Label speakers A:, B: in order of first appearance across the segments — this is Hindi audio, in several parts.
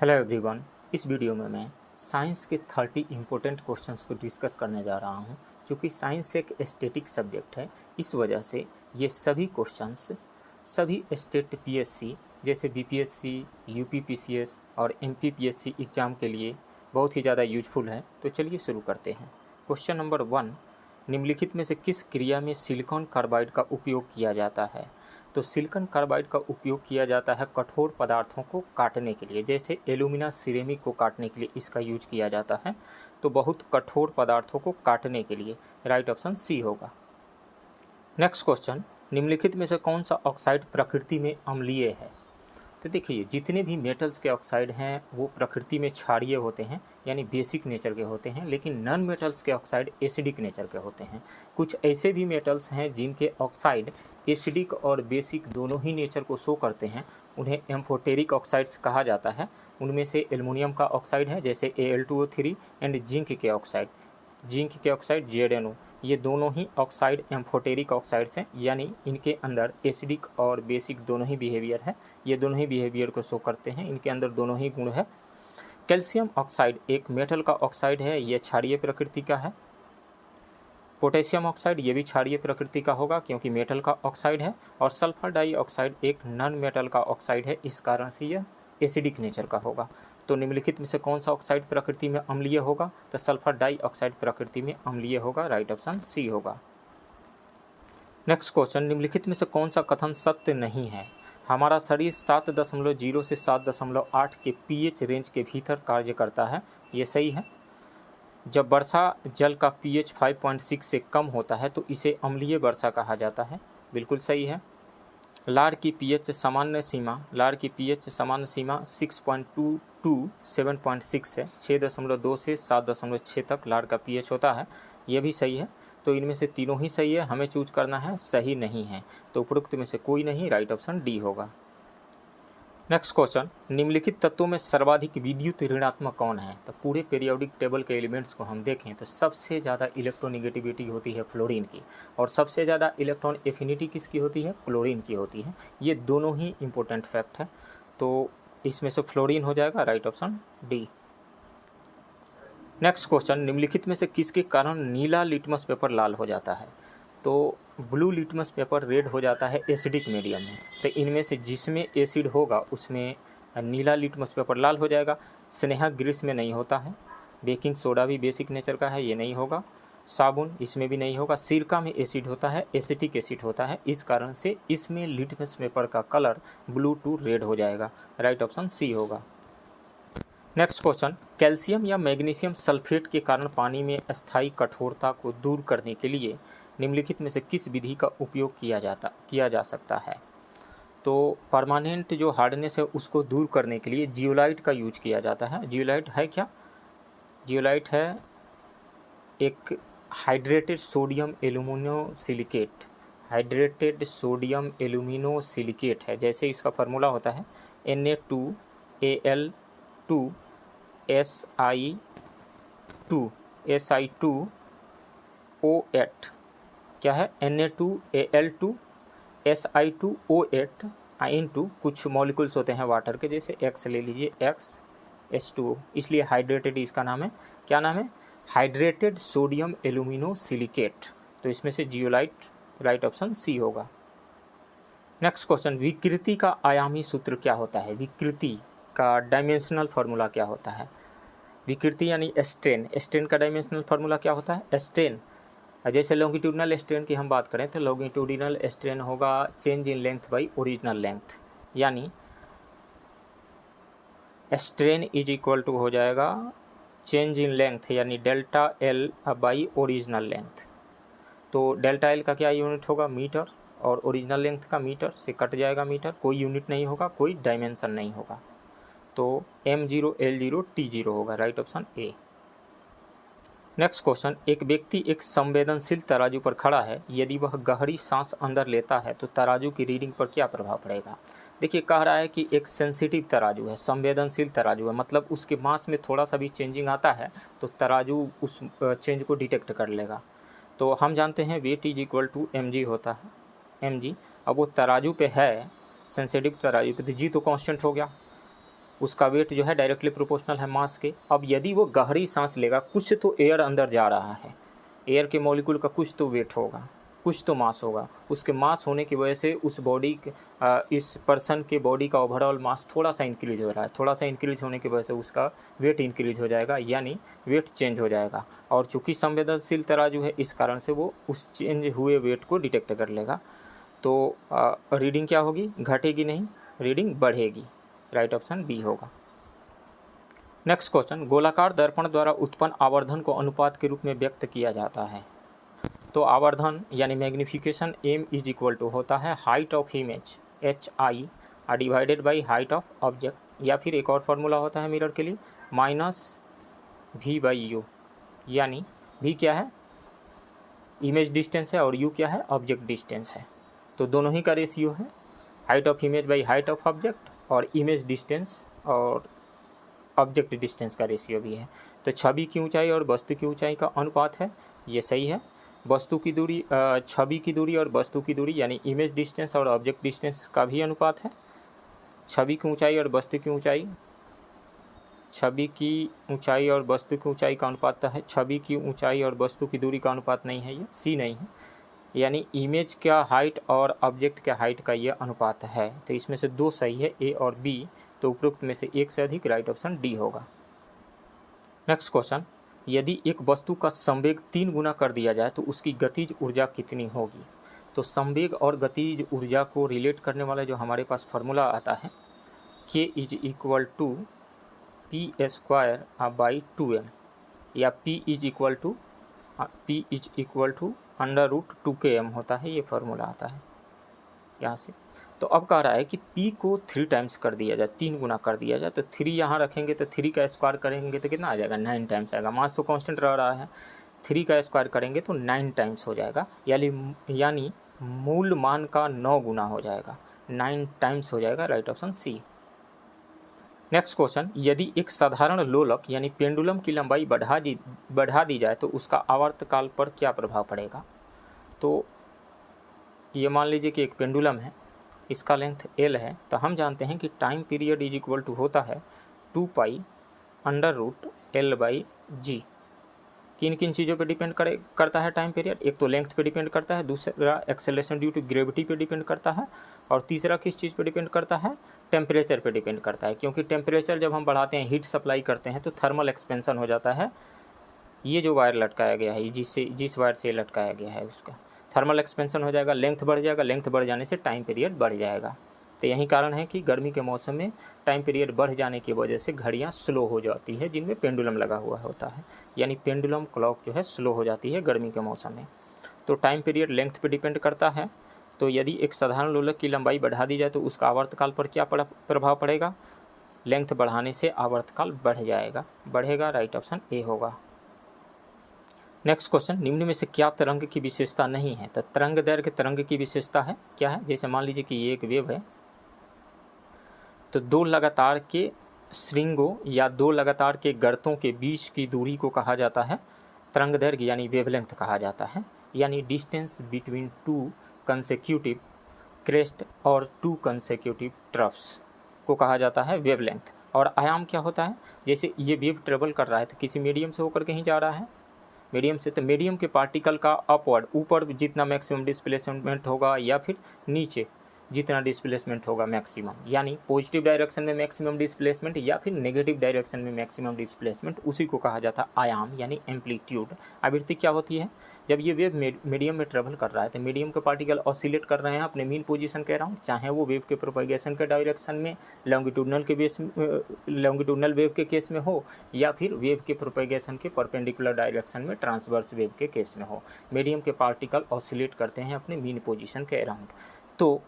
A: Hello everyone. इस वीडियो में मैं साइंस के 30 इम्पोर्टेंट क्वेश्चंस को डिस्कस करने जा रहा हूं। क्योंकि साइंस एक एस्थेटिक सब्जेक्ट है, इस वजह से ये सभी क्वेश्चंस सभी स्टेट पीएससी जैसे बीपीएससी, यूपीपीसीएस और एमपीपीएससी एग्ज़ाम के लिए बहुत ही ज़्यादा यूजफुल है। तो चलिए शुरू करते हैं। क्वेश्चन नंबर 1, निम्नलिखित में से किस क्रिया में सिलिकॉन कार्बाइड का उपयोग किया जाता है? तो सिलिकॉन कार्बाइड का उपयोग किया जाता है कठोर पदार्थों को काटने के लिए, जैसे एल्यूमिना सिरेमिक को काटने के लिए इसका यूज किया जाता है। तो बहुत कठोर पदार्थों को काटने के लिए राइट ऑप्शन सी होगा। नेक्स्ट क्वेश्चन, निम्नलिखित में से कौन सा ऑक्साइड प्रकृति में अम्लीय है? तो देखिए, जितने भी मेटल्स के ऑक्साइड हैं वो प्रकृति में क्षारीय होते हैं, यानी बेसिक नेचर के होते हैं, लेकिन नॉन मेटल्स के ऑक्साइड एसिडिक नेचर के होते हैं। कुछ ऐसे भी मेटल्स हैं जिनके ऑक्साइड एसिडिक और बेसिक दोनों ही नेचर को शो करते हैं, उन्हें एम्फोटेरिक ऑक्साइड्स कहा जाता है। उनमें से एल्युमिनियम का ऑक्साइड है जैसे Al2O3 एंड जिंक के ऑक्साइड ZnO, ये दोनों ही ऑक्साइड एम्फोटेरिक ऑक्साइड्स हैं, यानी इनके अंदर एसिडिक और बेसिक दोनों ही बिहेवियर है। ये दोनों ही बिहेवियर को शो करते हैं, इनके अंदर दोनों ही गुण है। कैल्शियम ऑक्साइड एक मेटल का ऑक्साइड है, यह क्षारीय प्रकृति का है। पोटेशियम ऑक्साइड ये भी क्षारीय प्रकृति का होगा क्योंकि मेटल का ऑक्साइड है। और सल्फर डाइऑक्साइड एक नॉन मेटल का ऑक्साइड है, इस कारण से यह एसिडिक नेचर का होगा। तो निम्नलिखित में से कौन सा ऑक्साइड प्रकृति में अम्लीय होगा? तो सल्फर डाइऑक्साइड प्रकृति में अम्लीय होगा, राइट ऑप्शन सी होगा। नेक्स्ट क्वेश्चन, निम्नलिखित में से कौन सा कथन सत्य नहीं है? हमारा शरीर 7.0 से 7.8 के पीएच रेंज के भीतर कार्य करता है, ये सही है। जब वर्षा जल का पीएच 5.6 से कम होता है तो इसे अम्लीय वर्षा कहा जाता है, बिल्कुल सही है। लार की पीएच सामान्य सीमा 6.2 टू 7.6 है। 6.2 से 7.6 तक लार का पीएच होता है, यह भी सही है। तो इनमें से तीनों ही सही है, हमें चूज करना है सही नहीं है। तो उपरोक्त में से कोई नहीं, राइट ऑप्शन डी होगा। नेक्स्ट क्वेश्चन, निम्नलिखित तत्वों में सर्वाधिक विद्युत ऋणात्मक कौन है? तो पूरे पीरियोडिक टेबल के एलिमेंट्स को हम देखें तो सबसे ज़्यादा इलेक्ट्रोनिगेटिविटी होती है फ्लोरीन की, और सबसे ज़्यादा इलेक्ट्रॉन एफिनिटी किसकी होती है? क्लोरीन की होती है। ये दोनों ही इंपॉर्टेंट फैक्ट है, तो इसमें से फ्लोरीन हो जाएगा, right option D. Next question, निम्नलिखित में से किसके कारण नीला लिटमस पेपर लाल हो जाता है? तो ब्लू लिटमस पेपर रेड हो जाता है एसिडिक मीडियम में। तो इनमें से जिसमें एसिड होगा उसमें नीला लिटमस पेपर लाल हो जाएगा। स्नेहा ग्रीस में नहीं होता है। बेकिंग सोडा भी बेसिक नेचर का है, ये नहीं होगा। साबुन इसमें भी नहीं होगा। सिरका में एसिड होता है, एसिटिक एसिड होता है, इस कारण से इसमें लिटमस पेपर का कलर ब्लू टू रेड हो जाएगा, राइट ऑप्शन सी होगा। नेक्स्ट क्वेश्चन, कैल्शियम या मैग्नीशियम सल्फेट के कारण पानी में अस्थायी कठोरता को दूर करने के लिए निम्नलिखित में से किस विधि का उपयोग किया जा सकता है? तो परमानेंट जो हार्डनेस है उसको दूर करने के लिए जियोलाइट का यूज किया जाता है। जियोलाइट है क्या? जियोलाइट है एक hydrated sodium alumino silicate. Hydrated sodium alumino silicate है, जैसे इसका फार्मूला होता है Na2Al2Si2O8। क्या है? Na2Al2Si2O8 इंटू कुछ मॉलिक्यूल्स होते हैं वाटर के, जैसे X ले लीजिए, XH2O, इसलिए हाइड्रेटेड इसका नाम है। क्या नाम है? Hydrated sodium alumino silicate. तो इसमें से जियोलाइट, राइट ऑप्शन सी होगा। नेक्स्ट क्वेश्चन, विकृति का आयामी सूत्र क्या होता है? विकृति का डायमेंशनल फार्मूला क्या होता है? विकृति यानी स्ट्रेन, स्ट्रेन का डायमेंशनल फार्मूला क्या होता है? स्ट्रेन, जैसे लॉन्गिट्यूडनल स्ट्रेन की हम बात करें तो लॉन्गिट्यूडिनल स्ट्रेन होगा change in length by original length, यानी स्ट्रेन इज इक्वल टू हो जाएगा चेंज इन लेंथ, यानी delta L by original length. तो डेल्टा एल का क्या यूनिट होगा? मीटर, और ओरिजिनल लेंथ का मीटर से कट जाएगा मीटर, कोई यूनिट नहीं होगा, कोई डायमेंशन नहीं होगा। तो M0 L0 T0 होगा, right option A. Next question, एक व्यक्ति एक संवेदनशील तराजू पर खड़ा है, यदि वह गहरी सांस अंदर लेता है तो तराजू की रीडिंग पर क्या प्रभाव पड़ेगा? देखिए, कह रहा है कि एक सेंसिटिव तराजू है, संवेदनशील तराजू है, मतलब उसके मास में थोड़ा सा भी चेंजिंग आता है तो तराजू उस चेंज को डिटेक्ट कर लेगा। तो हम जानते हैं weight is equal to mg होता है, mg। अब वो तराजू पे है, सेंसिटिव तराजू पे, तो जी तो कांस्टेंट हो गया, उसका वेट जो है डायरेक्टली प्रोपोर्शनल है मास के। अब यदि वो गहरी सांस लेगा, कुछ तो एयर अंदर जा रहा है, एयर के मॉलिक्यूल का कुछ तो वेट होगा, कुछ तो मास होगा, उसके मास होने की वजह से उस बॉडी इस पर्सन के बॉडी का ओवरऑल मास थोड़ा सा इंक्रीज हो रहा है, थोड़ा सा इंक्रीज होने की वजह से उसका वेट इंक्रीज हो जाएगा, यानी वेट चेंज हो जाएगा। और चूंकि संवेदनशील तराजू है, इस कारण से वो उस चेंज हुए वेट को डिटेक्ट कर लेगा। तो रीडिंग क्या होगी, घटेगी नहीं, रीडिंग बढ़ेगी। राइट ऑप्शन बी होगा। नेक्स्ट क्वेश्चन, गोलाकार दर्पण द्वारा उत्पन्न आवर्धन को अनुपात के रूप में व्यक्त किया जाता है। तो आवर्धन यानी magnification M is equal to होता है height of image HI divided by height of object, या फिर एक और फार्मूला होता है मिरर के लिए -V/U, यानी V क्या है, इमेज डिस्टेंस है, और U क्या है, ऑब्जेक्ट डिस्टेंस है। तो दोनों ही का रेशियो है, height of image by height of object, और इमेज डिस्टेंस और ऑब्जेक्ट डिस्टेंस का रेशियो भी है। तो छवि की ऊंचाई और वस्तु की ऊंचाई का अनुपात है, ये सही है। वस्तु की दूरी, छवि की दूरी और वस्तु की दूरी यानी इमेज डिस्टेंस और ऑब्जेक्ट डिस्टेंस का भी अनुपात है। छवि की ऊंचाई और वस्तु की ऊंचाई, छवि की ऊंचाई और वस्तु की ऊंचाई का अनुपात है, छवि की ऊंचाई और वस्तु की दूरी का अनुपात नहीं है, ये सी नहीं है, यानी इमेज का हाइट और ऑब्जेक्ट के हाइट का ये अनुपात है। तो इसमें से दो सही है, ए और बी, तो उपरोक्त में से एक से अधिक, राइट ऑप्शन डी होगा। नेक्स्ट क्वेश्चन, यदि एक वस्तु का संवेग 3 गुना कर दिया जाए तो उसकी गतिज ऊर्जा कितनी होगी। तो संवेग और गतिज ऊर्जा को रिलेट करने वाला जो हमारे पास फार्मूला आता है, k is equal to p²/2m, या p is equal to √2km होता है, ये फार्मूला आता है यहाँ से। तो अब कह रहा है कि p को 3 टाइम्स कर दिया जाए, 3 गुना कर दिया जाए, तो 3 यहाँ रखेंगे तो 3 का स्क्वायर करेंगे तो कितना आ जाएगा, 9 टाइम्स आएगा। मास तो कांस्टेंट रह रहा है, 3 का स्क्वायर करेंगे तो 9 टाइम्स हो जाएगा, यानी मूल मान का 9 गुना हो जाएगा, 9 टाइम्स हो जाएगा, right option C. Next question, यदि एक साधारण लोलक यानी पेंडुलम की लंबाई बढ़ा दी जाए तो उसका आवर्तकाल पर क्या प्रभाव पड़ेगा। तो ये मान लीजिए कि एक पेंडुलम है, इसका लेंथ L है, तो हम जानते हैं कि time period is equal to होता है 2π√L/G। किन किन चीज़ों पे डिपेंड करता है टाइम पीरियड, एक तो लेंथ पे डिपेंड करता है, दूसरा एक्सेलरेशन ड्यू टू ग्रेविटी पे डिपेंड करता है, और तीसरा किस चीज़ पे डिपेंड करता है, टेम्परेचर पे डिपेंड करता है। क्योंकि टेम्परेचर जब हम बढ़ाते हैं, हीट सप्लाई करते हैं, तो थर्मल एक्सपेंशन हो जाता है। ये जो वायर लटकाया गया है, जिस वायर से लटकाया गया है, उसका थर्मल एक्सपेंशन हो जाएगा, लेंथ बढ़ जाएगा, लेंथ बढ़ जाने से टाइम पीरियड बढ़ जाएगा। तो यही कारण है कि गर्मी के मौसम में टाइम पीरियड बढ़ जाने की वजह से घड़ियाँ स्लो हो जाती है, जिनमें पेंडुलम लगा हुआ होता है, यानी पेंडुलम क्लॉक जो है स्लो हो जाती है गर्मी के मौसम में। तो टाइम पीरियड लेंथ पे डिपेंड करता है। तो यदि एक साधारण लोलक की लंबाई बढ़ा दी जाए तो उसका आवर्तकाल पर क्या प्रभाव पड़ेगा, लेंथ बढ़ाने से आवर्तकाल बढ़ेगा, राइट ऑप्शन ए होगा। नेक्स्ट क्वेश्चन, निम्न में से क्या तरंग की विशेषता नहीं है। तो तरंग दैर्घ्य तरंग की विशेषता है, क्या है, जैसे मान लीजिए कि ये एक वेव है, तो 2 लगातार के श्रृंगों या 2 लगातार के गर्तों के बीच की दूरी को कहा जाता है तरंग दैर्घ्य, यानी वेवलेंथ कहा जाता है, यानी डिस्टेंस बिटवीन 2 कंसेक्यूटिव क्रेस्ट और 2 कंसेक्यूटिव ट्रफ्स को कहा जाता है वेवलेंथ। और आयाम क्या होता है, जैसे ये वेव ट्रेवल कर रहा है तो किसी मीडियम से होकर कहीं जा रहा है, मीडियम से, तो मीडियम के पार्टिकल का अपवर्ड ऊपर जितना मैक्सिमम डिस्प्लेसमेंट होगा या फिर नीचे जितना डिस्प्लेसमेंट होगा मैक्सिमम, यानी पॉजिटिव डायरेक्शन में मैक्सिमम डिस्प्लेसमेंट या फिर नेगेटिव डायरेक्शन में मैक्सिमम डिस्प्लेसमेंट, उसी को कहा जाता है आयाम यानी एम्पलीट्यूड। आवृत्ति क्या होती है, जब ये वेव मीडियम में ट्रेवल कर रहा है तो मीडियम के पार्टिकल ऑसिलेट कर रहे हैं अपने मीन पोजीशन के अराउंड, चाहे वो वेव के प्रोपेगेशन के डायरेक्शन में लॉन्गिट्यूडनल वेव के केस में हो या फिर वेव के प्रोपेगेशन के परपेंडिकुलर डायरेक्शन में ट्रांसवर्स वेव के केस में हो, मीडियम के पार्टिकल ऑसिलेट करते हैं अपने मीन पोजीशन के अराउंड। तो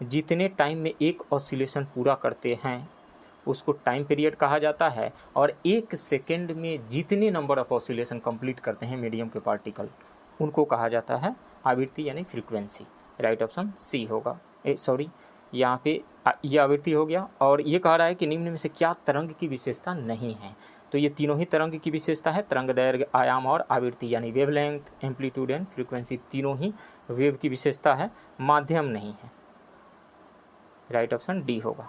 A: जितने टाइम में एक ऑसिलेशन पूरा करते हैं उसको टाइम पीरियड कहा जाता है, और 1 सेकेंड में जितने नंबर ऑफ ऑसिलेशन कंप्लीट करते हैं मीडियम के पार्टिकल उनको कहा जाता है आवृत्ति यानी फ्रीक्वेंसी, राइट ऑप्शन सी होगा। यहाँ पे ये आवृत्ति हो गया। और ये कह रहा है कि निम्न में से क्या तरंग की विशेषता नहीं है। तो ये तीनों ही तरंग की विशेषता है, तरंग दैर्घ्य, आयाम और आवृत्ति, यानी वेवलेंथ, एम्पलीट्यूड एंड फ्रीक्वेंसी, तीनों ही वेव की विशेषता है, माध्यम नहीं है, राइट ऑप्शन डी होगा।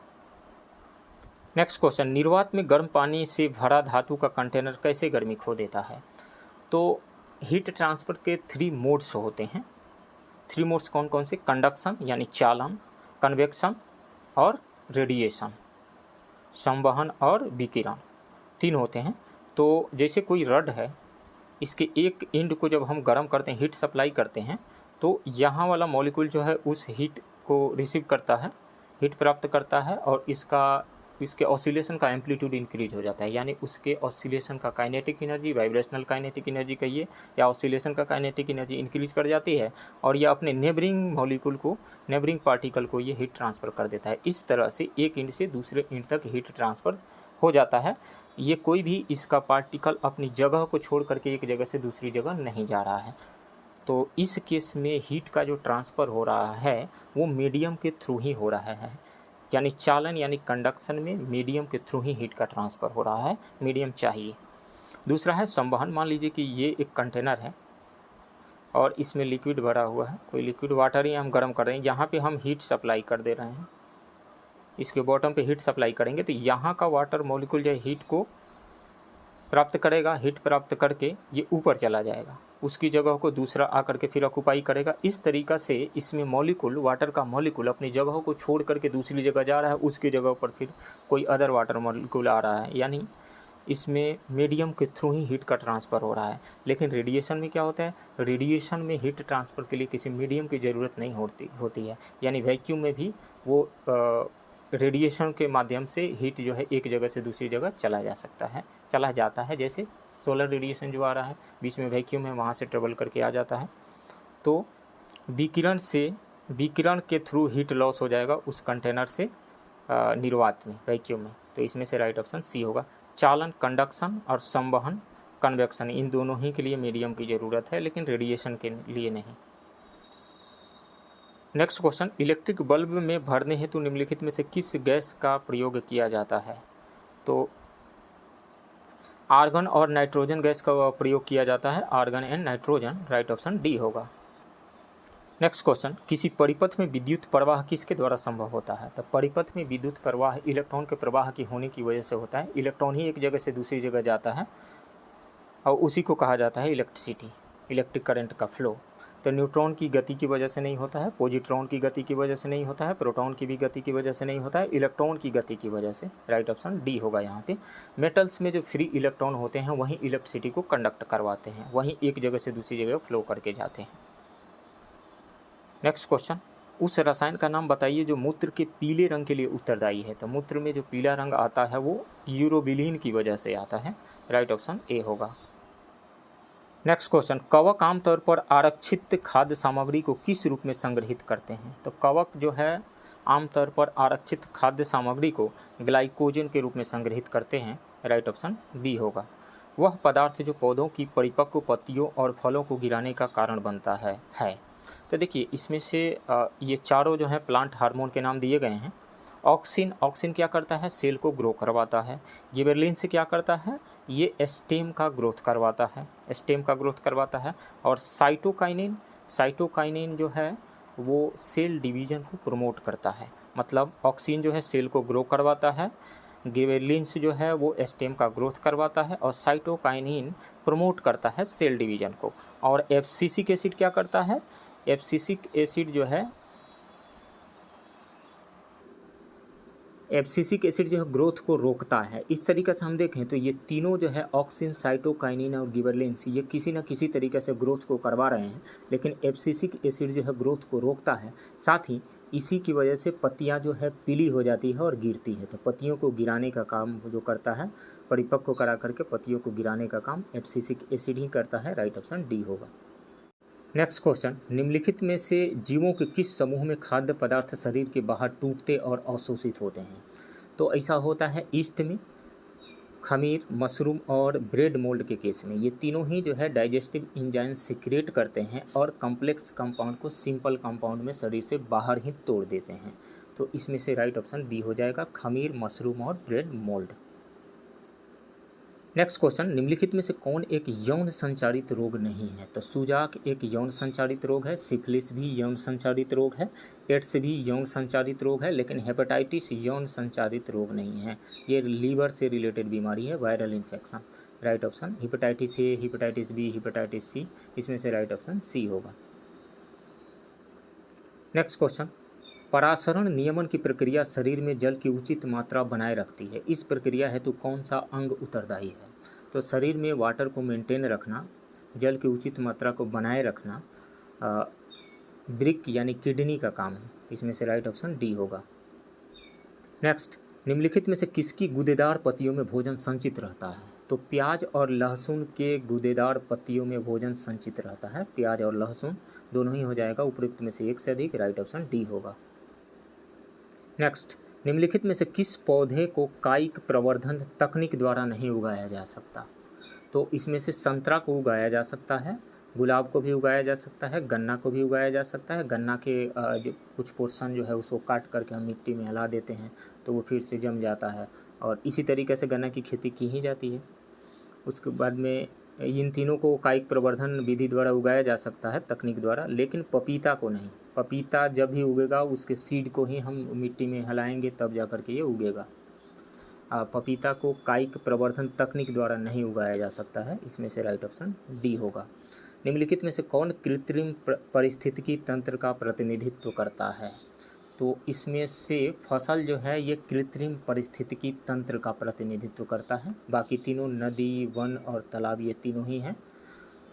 A: नेक्स्ट क्वेश्चन, निर्वात में गर्म पानी से भरा धातु का कंटेनर कैसे गर्मी खो देता है? तो हीट ट्रांसफ़र के 3 मोड्स होते हैं। 3 मोड्स कौन कौन से? कंडक्शन यानी चालन, कन्वेक्शन और रेडिएशन, संवहन और विकिरण, 3 होते हैं। तो जैसे कोई रड है, इसके एक एंड को जब हम गर्म करते हैं, हीट सप्लाई करते हैं, तो यहाँ वाला मॉलिक्यूल जो है उस हीट को रिसीव करता है, हीट प्राप्त करता है और इसके ऑसिलेशन का एम्पलीट्यूड इंक्रीज हो जाता है, यानी उसके ऑसिलेशन का kinetic energy, vibrational kinetic energy कहिए या ऑसिलेशन का काइनेटिक एनर्जी इंक्रीज कर जाती है और यह अपने नेबरिंग मॉलिक्यूल को, नेबरिंग पार्टिकल को ये हीट ट्रांसफ़र कर देता है। इस तरह से एक एंड से दूसरे एंड तक हीट ट्रांसफ़र हो जाता है। ये कोई भी इसका पार्टिकल अपनी जगह को छोड़ करके एक जगह से दूसरी जगह नहीं जा रहा है। तो इस केस में हीट का जो ट्रांसफ़र हो रहा है वो मीडियम के थ्रू ही हो रहा है, यानी चालन यानी कंडक्शन में मीडियम के थ्रू ही हीट का ट्रांसफ़र हो रहा है, मीडियम चाहिए। दूसरा है संवहन। मान लीजिए कि ये एक कंटेनर है और इसमें लिक्विड भरा हुआ है, कोई लिक्विड वाटर ही हम गर्म कर रहे हैं, यहाँ पे हम हीट सप्लाई कर दे रहे हैं, इसके बॉटम पे हीट सप्लाई करेंगे तो यहाँ का वाटर मॉलिक्यूल जो है हीट को प्राप्त करेगा, हीट प्राप्त करके ये ऊपर चला जाएगा, उसकी जगह को दूसरा आकर के फिर ऑक्यूपाई करेगा। इस तरीक़ा से इसमें मॉलिक्यूल, वाटर का मॉलिक्यूल अपनी जगह को छोड़ करके दूसरी जगह जा रहा है, उसकी जगह पर फिर कोई अदर वाटर मॉलिक्यूल आ रहा है, यानी इसमें मीडियम के थ्रू ही हीट का ट्रांसफ़र हो रहा है। लेकिन रेडिएशन में क्या होता है? रेडिएशन में हीट ट्रांसफ़र के लिए किसी मीडियम की ज़रूरत नहीं होती है, यानी वैक्यूम में भी वो रेडिएशन के माध्यम से हीट जो है एक जगह से दूसरी जगह चला जाता है। जैसे सोलर रेडिएशन जो आ रहा है, बीच में वैक्यूम है, वहाँ से ट्रेवल करके आ जाता है। तो विकिरण के थ्रू हीट लॉस हो जाएगा उस कंटेनर से निर्वात में, वैक्यूम में। तो इसमें से राइट ऑप्शन सी होगा। चालन, कंडक्शन और संवहन, कन्वेक्शन, इन दोनों ही के लिए मीडियम की ज़रूरत है, लेकिन रेडिएशन के लिए नहीं। नेक्स्ट क्वेश्चन, इलेक्ट्रिक बल्ब में भरने हेतु निम्नलिखित में से किस गैस का प्रयोग किया जाता है? तो आर्गन और नाइट्रोजन गैस का प्रयोग किया जाता है, argon and nitrogen, right option D होगा। नेक्स्ट क्वेश्चन, किसी परिपथ में विद्युत प्रवाह किसके द्वारा संभव होता है? तो परिपथ में विद्युत प्रवाह इलेक्ट्रॉन के प्रवाह की होने की वजह से होता है। इलेक्ट्रॉन ही एक जगह से दूसरी जगह जाता है और उसी को कहा जाता है इलेक्ट्रिसिटी, इलेक्ट्रिक करंट का फ्लो। तो न्यूट्रॉन की गति की वजह से नहीं होता है, पॉजिट्रॉन की गति की वजह से नहीं होता है, प्रोटॉन की भी गति की वजह से नहीं होता है, इलेक्ट्रॉन की गति की वजह से, राइट ऑप्शन डी होगा यहाँ पे। मेटल्स में जो फ्री इलेक्ट्रॉन होते हैं वहीं इलेक्ट्रिसिटी को कंडक्ट करवाते हैं, वहीं एक जगह से दूसरी जगह फ्लो करके जाते हैं। नेक्स्ट क्वेश्चन, उस रसायन का नाम बताइए जो मूत्र के पीले रंग के लिए उत्तरदायी है। तो मूत्र में जो पीला रंग आता है वो यूरोबिलिन की वजह से आता है, राइट ऑप्शन ए होगा। नेक्स्ट क्वेश्चन, कवक आमतौर पर आरक्षित खाद्य सामग्री को किस रूप में संग्रहित करते हैं? तो कवक जो है आमतौर पर आरक्षित खाद्य सामग्री को ग्लाइकोजन के रूप में संग्रहित करते हैं, राइट ऑप्शन बी होगा। वह पदार्थ जो पौधों की परिपक्व पत्तियों और फलों को गिराने का कारण बनता है। तो देखिए इसमें से ये चारों जो है प्लांट हार्मोन के नाम दिए गए हैं। ऑक्सिन क्या करता है? सेल को ग्रो करवाता है। गिबेरलिन से क्या करता है? ये स्टेम का ग्रोथ करवाता है। और साइटोकाइनिन जो है वो सेल डिवीजन को प्रमोट करता है। मतलब ऑक्सिन जो है सेल को ग्रो करवाता है, गिबेरलिन्स जो है वो स्टेम का ग्रोथ करवाता है और साइटोकाइनिन प्रमोट करता है सेल डिवीजन को। और एब्सिसिक एसिड क्या करता है? एब्सिसिक एसिड जो है ग्रोथ को रोकता है। इस तरीके से हम देखें तो ये तीनों जो है ऑक्सिन, साइटोकाइनिन और गिबेरलिन्स, ये किसी न किसी तरीके से ग्रोथ को करवा रहे हैं, लेकिन एब्सिसिक एसिड जो है ग्रोथ को रोकता है। साथ ही इसी की वजह से पत्तियां जो है पीली हो जाती है और गिरती है। तो पत्तियों को गिराने का काम जो करता है, परिपक्व करा करके पत्तियों को गिराने का काम एब्सिसिक एसिड ही करता है, राइट ऑप्शन डी होगा। नेक्स्ट क्वेश्चन, निम्नलिखित में से जीवों के किस समूह में खाद्य पदार्थ शरीर के बाहर टूटते और अवशोषित होते हैं? तो ऐसा होता है ईस्ट में, खमीर, मशरूम और ब्रेड मोल्ड के केस में। ये तीनों ही जो है डाइजेस्टिव एंजाइम सीक्रेट करते हैं और कॉम्प्लेक्स कंपाउंड को सिंपल कंपाउंड में शरीर से बाहर ही तोड़ देते हैं। तो इसमें से राइट ऑप्शन बी हो जाएगा, खमीर, मशरूम और ब्रेड मोल्ड। नेक्स्ट क्वेश्चन, निम्नलिखित में से कौन एक यौन संचारित रोग नहीं है? तो सूजाक एक यौन संचारित रोग है, सिफिलिस भी यौन संचारित रोग है, एड्स भी यौन संचारित रोग है, लेकिन हेपेटाइटिस यौन संचारित रोग नहीं है। ये लीवर से रिलेटेड बीमारी है, viral infection. Right option hepatitis A, hepatitis B, hepatitis C, इसमें से राइट ऑप्शन सी होगा। नेक्स्ट क्वेश्चन, परासरण नियमन की प्रक्रिया शरीर में जल की उचित मात्रा बनाए रखती है। इस प्रक्रिया हेतु कौन सा अंग उत्तरदायी है? तो शरीर में वाटर को मेंटेन रखना, जल की उचित मात्रा को बनाए रखना ब्रिक यानी किडनी का काम है। इसमें से राइट ऑप्शन डी होगा। नेक्स्ट, निम्नलिखित में से किसकी गूदेदार पत्तियों में भोजन संचित रहता है? तो प्याज और लहसुन के गूदेदार पत्तियों में भोजन संचित रहता है। प्याज और लहसुन दोनों ही हो जाएगा, उपयुक्त में से एक से अधिक, राइट ऑप्शन डी होगा। नेक्स्ट, निम्नलिखित में से किस पौधे को कायिक प्रवर्धन तकनीक द्वारा नहीं उगाया जा सकता? तो इसमें से संतरा को उगाया जा सकता है, गुलाब को भी उगाया जा सकता है, गन्ना को भी उगाया जा सकता है। गन्ना के जो कुछ पोर्शन जो है उसको काट करके हम मिट्टी में हिला देते हैं तो वो फिर से जम जाता है, और इसी तरीके से गन्ना की खेती की ही जाती है। उसके बाद में इन तीनों को कायिक प्रवर्धन विधि द्वारा उगाया जा सकता है, तकनीक द्वारा, लेकिन पपीता को नहीं। पपीता जब भी उगेगा उसके सीड को ही हम मिट्टी में हिलाएंगे तब जा कर के ये उगेगा। पपीता को कायिक प्रवर्धन तकनीक द्वारा नहीं उगाया जा सकता है। इसमें से राइट ऑप्शन डी होगा। निम्नलिखित में से कौन कृत्रिम पारिस्थितिकी तंत्र का प्रतिनिधित्व करता है? तो इसमें से फसल जो है ये कृत्रिम पारिस्थितिकी तंत्र का प्रतिनिधित्व करता है। बाकी तीनों नदी, वन और तालाब ये तीनों ही हैं,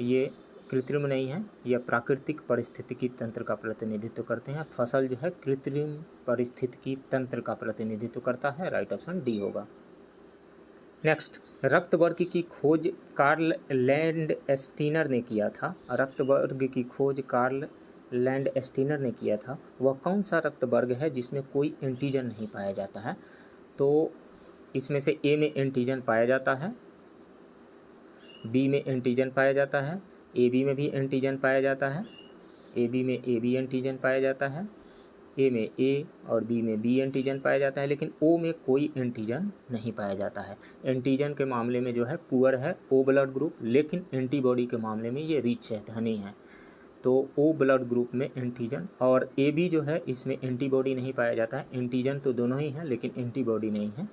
A: ये कृत्रिम नहीं है, यह प्राकृतिक पारिस्थितिकी तंत्र का प्रतिनिधित्व करते हैं। फसल जो है कृत्रिम पारिस्थितिकी तंत्र का प्रतिनिधित्व करता है, राइट ऑप्शन डी होगा। नेक्स्ट, रक्त वर्ग की खोज कार्ल लैंडस्टीनर ने किया था। रक्त वर्ग की खोज कार्ल लैंडस्टीनर ने किया था। वह कौन सा रक्त वर्ग है जिसमें कोई एंटीजन नहीं पाया जाता है? तो इसमें से ए में एंटीजन पाया जाता है, बी में एंटीजन पाया जाता है, ए बी में भी एंटीजन पाया जाता है, ए बी में ए बी एंटीजन पाया जाता है, ए में ए और बी में बी एंटीजन पाया जाता है, लेकिन ओ में कोई एंटीजन नहीं पाया जाता है। एंटीजन के मामले में जो है पुअर है ओ ब्लड ग्रुप, लेकिन एंटीबॉडी के मामले में ये रिच है, धनी है। तो ओ ब्लड ग्रुप में एंटीजन, और ए बी जो है इसमें एंटीबॉडी नहीं पाया जाता है। एंटीजन तो दोनों ही हैं लेकिन एंटीबॉडी नहीं है,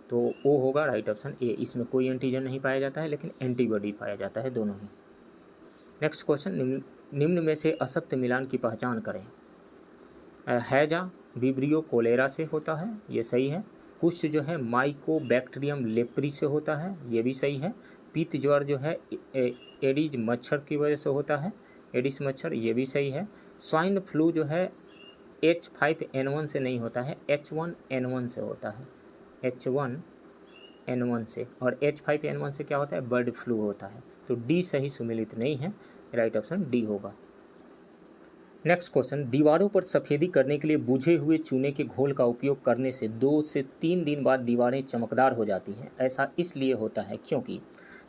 A: तो ओ होगा राइट ऑप्शन ए। इसमें कोई एंटीजन नहीं पाया जाता है लेकिन एंटीबॉडी पाया जाता है, दोनों ही। नेक्स्ट क्वेश्चन, निम्न में से असत्य मिलान की पहचान करें। हैजा विब्रियो कोलेरा से होता है, ये सही है। कुष्ठ जो है माइकोबैक्टीरियम लेप्री से होता है, ये भी सही है। पीत ज्वर जो है एडिज मच्छर की वजह से होता है, एडिस मच्छर, ये भी सही है। स्वाइन फ्लू जो है H5N1 से नहीं होता है, H1N1 से होता है, H1N1 से। और H5N1 से क्या होता है? बर्ड फ्लू होता है। तो डी सही सुमेलित नहीं है, राइट ऑप्शन डी होगा। नेक्स्ट क्वेश्चन, दीवारों पर सफ़ेदी करने के लिए बुझे हुए चूने के घोल का उपयोग करने से 2 से 3 दिन बाद दीवारें चमकदार हो जाती हैं। ऐसा इसलिए होता है क्योंकि,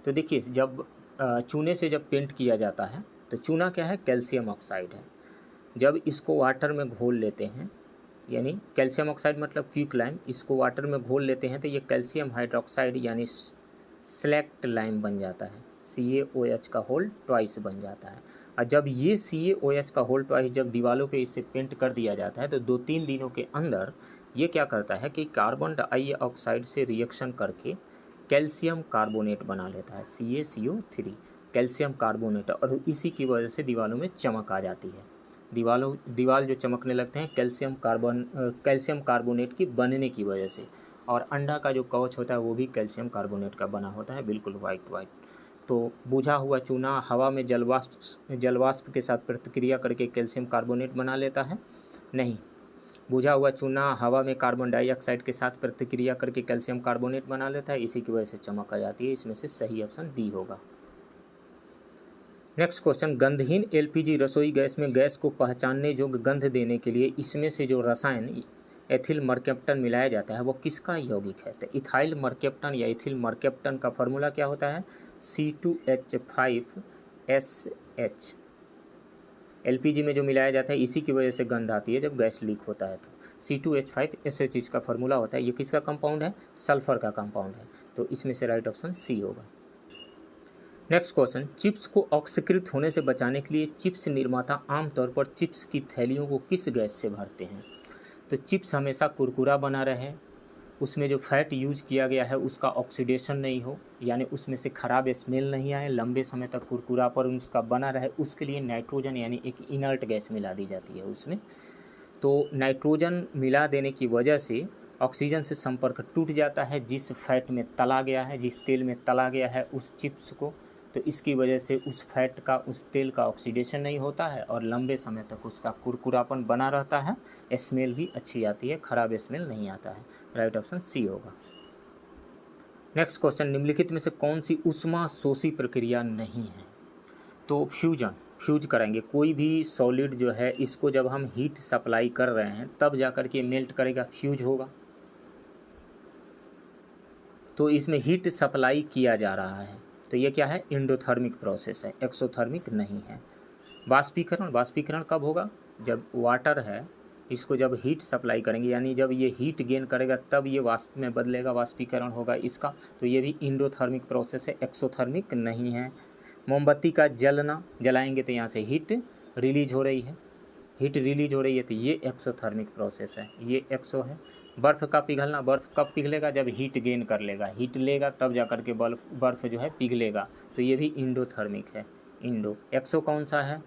A: तो देखिए जब चूने से जब पेंट किया जाता है तो चूना क्या है? कैल्शियम ऑक्साइड है। जब इसको वाटर में घोल लेते हैं, यानी कैल्शियम ऑक्साइड मतलब क्विक लाइम, इसको वाटर में घोल लेते हैं तो ये कैल्शियम हाइड्रोक्साइड यानी स्लेक्ट लाइम बन जाता है, CaOH का होल ट्वाइस बन जाता है। और जब ये CaOH का होल ट्वाइस जब दीवारों पे इससे पेंट कर दिया जाता है तो 2-3 दिनों के अंदर ये क्या करता है कि कार्बन डाइऑक्साइड से रिएक्शन करके कैल्शियम कार्बोनेट बना लेता है, CaCO3 कैल्शियम कार्बोनेट, और इसी की वजह से दीवारों में चमक आ जाती है। दीवार जो चमकने लगते हैं कैल्शियम कार्बोनेट की बनने की वजह से। और अंडा का जो कवच होता है वो भी कैल्शियम कार्बोनेट का बना होता है, बिल्कुल वाइट। तो बुझा हुआ चूना हवा में जलवाष्प के साथ प्रतिक्रिया करके कैल्शियम कार्बोनेट बना लेता है? नहीं, बुझा हुआ चूना हवा में कार्बन डाइऑक्साइड के साथ प्रतिक्रिया करके कैल्शियम कार्बोनेट बना लेता है, इसी की वजह से चमक आ जाती है। इसमें से सही ऑप्शन बी होगा। नेक्स्ट क्वेश्चन, गंधहीन LPG रसोई गैस में गैस को पहचानने योग्य गंध देने के लिए इसमें से जो रसायन एथिल मरकेप्टन मिलाया जाता है वो किसका यौगिक है? तो इथाइल मरकेप्टन या एथिल मरकेप्टन का फॉर्मूला क्या होता है? C2H5SH। LPG में जो मिलाया जाता है इसी की वजह से गंध आती है जब गैस लीक होता है तो। C2H5SH इसका फार्मूला होता है। ये किसका कंपाउंड है? सल्फर का कंपाउंड है। तो इसमें से राइट ऑप्शन सी होगा। नेक्स्ट क्वेश्चन, चिप्स को ऑक्सीकृत होने से बचाने के लिए चिप्स निर्माता आमतौर पर चिप्स की थैलियों को किस गैस से भरते हैं? तो चिप्स हमेशा कुरकुरा बना रहे, उसमें जो फैट यूज किया गया है उसका ऑक्सीडेशन नहीं हो, यानी उसमें से ख़राब स्मेल नहीं आए, लंबे समय तक कुरकुरापन उसका बना रहे, उसके लिए नाइट्रोजन यानी एक इनर्ट गैस मिला दी जाती है उसमें। तो नाइट्रोजन मिला देने की वजह से ऑक्सीजन से संपर्क टूट जाता है, जिस फैट में तला गया है, जिस तेल में तला गया है उस चिप्स को, तो इसकी वजह से उस फैट का, उस तेल का ऑक्सीडेशन नहीं होता है और लंबे समय तक उसका कुरकुरापन बना रहता है, स्मेल भी अच्छी आती है, खराब स्मेल नहीं आता है। राइट ऑप्शन सी होगा। नेक्स्ट क्वेश्चन, निम्नलिखित में से कौन सी ऊष्मा शोषी प्रक्रिया नहीं है? तो फ्यूज करेंगे, कोई भी सॉलिड जो है इसको जब हम हीट सप्लाई कर रहे हैं तब जाकर के मेल्ट करेगा, फ्यूज होगा। तो इसमें हीट सप्लाई किया जा रहा है, तो ये क्या है? एंडोथर्मिक प्रोसेस है, एक्सोथर्मिक नहीं है। वाष्पीकरण कब होगा? जब वाटर है इसको जब हीट सप्लाई करेंगे, यानी जब ये हीट गेन करेगा तब ये वाष्प में बदलेगा, वाष्पीकरण होगा इसका, तो ये भी एंडोथर्मिक प्रोसेस है, एक्सोथर्मिक नहीं है। मोमबत्ती का जलना, जलाएंगे तो यहाँ से हीट रिलीज हो रही है, तो ये एक्सोथर्मिक प्रोसेस है, ये एक्सो है। बर्फ़ का पिघलना, बर्फ़ कब पिघलेगा? जब हीट गेन कर लेगा, हीट लेगा तब जा कर के बर्फ़ जो है पिघलेगा, तो ये भी इंडोथर्मिक है, इंडो। एक्सो कौन सा है?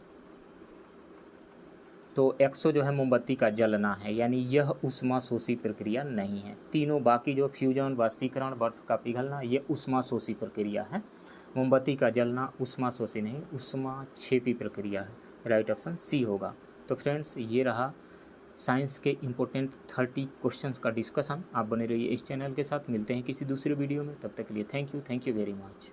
A: तो एक्सो जो है मोमबत्ती का जलना है, यानी यह ऊष्मा शोषी प्रक्रिया नहीं है। तीनों बाकी जो फ्यूजन, वाष्पीकरण, बर्फ़ का पिघलना, ये ऊष्मा शोषी प्रक्रिया है। मोमबत्ती का जलना ऊष्मा शोषी नहीं, ऊष्मा क्षेपी प्रक्रिया है। राइट ऑप्शन सी होगा। तो फ्रेंड्स, ये रहा साइंस के इम्पोर्टेंट 30 क्वेश्चंस का डिस्कशन। आप बने रहिए इस चैनल के साथ, मिलते हैं किसी दूसरे वीडियो में, तब तक के लिए थैंक यू वेरी मच।